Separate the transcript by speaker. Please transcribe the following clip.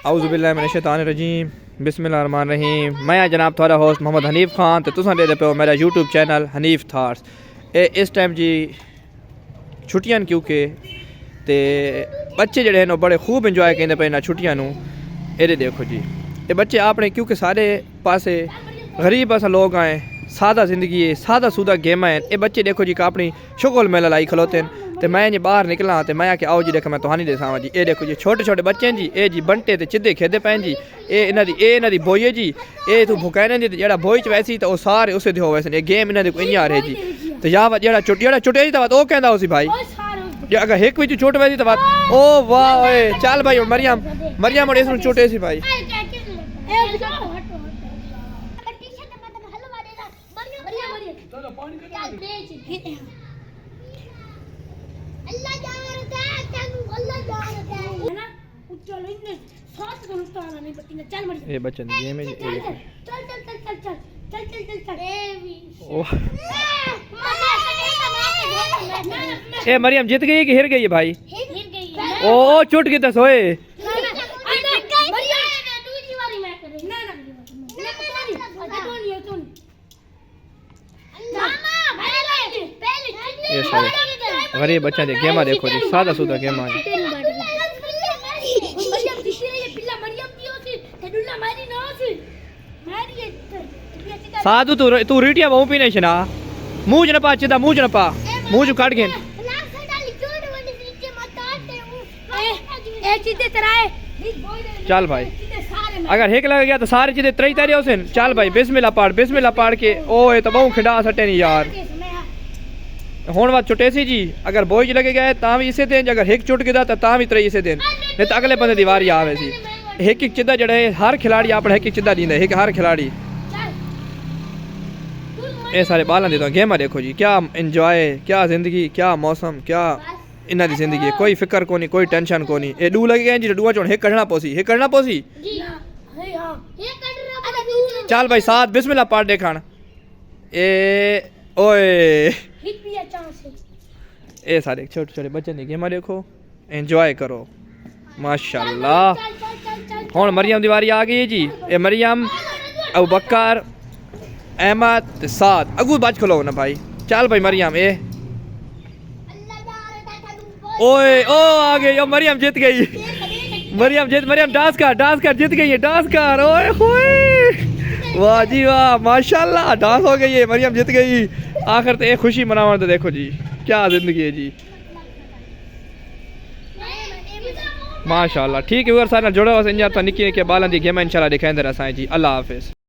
Speaker 1: औज़ुबिल्लाहि मिनश्शैतानिर्रजीम बिस्मिल्लाहिर्रहमानिर्रहीम। मैं जनाब थोड़ा होस्ट मोहम्मद हनीफ खान तो तुसां दे पे मेरा यूट्यूब चैनल हनीफ थाट्स। इस टाइम जी छुट्टियां क्योंकि ते बच्चे जड़े हैं बड़े खूब इंजॉय करते पे इन्हां छुट्टियां नूं। ये देखो जी ये बच्चे आपने क्योंकि सारे पासे गरीब अस लोग आए, सादा जिंदगी है, सादा सूदा गेम है। ये बच्चे देखो जी अपनी शुगल मेला लाई खलोते हैं। तो मैं जी बाहर निकला तो मैं कि आओ जी देखो मैं तुहानी दसावा जी। ये देखो जी छोटे छोटे बच्चे हैं जी, ये जी बंटे ते चिद्दे खेदे पैन जी। ये इन्हां दी बोई है जी। ये तू भुकाने दी जेड़ा बोई च वैसी तो सारे उसे दे हो वैसे ये गेम इन्हां दे को इयां रहे जी। तो या जेड़ा चुटे जी तो कहंदा उसी भाई जे अगर एक भी चोट वैसी तो बात ओ वाह ओए चल भाई मरियम और इसनु चोटे सी भाई। ये बच्चे ने गेम है जी। ए मरियम जीत गई कि हिर गई है भाई? ओ चुट गई दस होए। ये सारे गरीब बच्चा दे गेमा देखो जी, सादा सूदा गेमा है। साधु तू रीटिया बहु पीने छना मुंह च न पा चिदा मुंह च न पा मुंह च काट गेन। चल भाई अगर हेक लग गया तो सारे चीजें त्रई तेरे होसन। चल भाई बिस्मिल्लाह पाड़ के ओए तो बहु खिंडा सटे नहीं यार। हुण बात चुटेसी जी अगर बोझ लगे गए ता भी इसे दें, अगर हिक चुट गया तो भी त्रई इसे दें, नहीं तो अगले बंदे दीवार आवे सी। एक एक चिदा जड़ा है हर खिलाड़ी अपना एक एक चिदा दींदा है, हर खिलाड़ी। ये सारे बालन देता गेमा देखो जी, क्या इंजॉय, क्या जिंदगी, क्या मौसम, क्या इन्हां दी जिंदगी है। कोई फिक्र कोनी, कोई टेंशन कोनी। ये डू लगे गए जी डुआ चोन हिक कढ़ना पोसी। चल भाई साथ बिस्मिल्लाह पाड़ देखण। ए ओए ए सारे छोटे छोटे बच्चे दी गेमा देखो, एंजॉय करो माशाल्लाह। हुण मरियम दीवारी आ गई है जी। ए मरियम अबू बकर अहमद साद अगू बच खलो ना भाई। चल भाई मरियम ए ओए ओ आ गई। ओ मरियम जीत गई। मरियम डांस कर जीत गई है। डांस कर ओए होए वाह जी वाह माशाल्लाह डांस हो गई है, मरियम जीत गई। आखिर तो एक खुशी मनावन तो देखो जी क्या जिंदगी है जी माशाल्लाह। ठीक है अगर सारे जुड़ो वैसे निक्की निक्की बालन दी गेम इंशाल्लाह दिखाएंदे रहां जी। अल्लाह हाफिज़।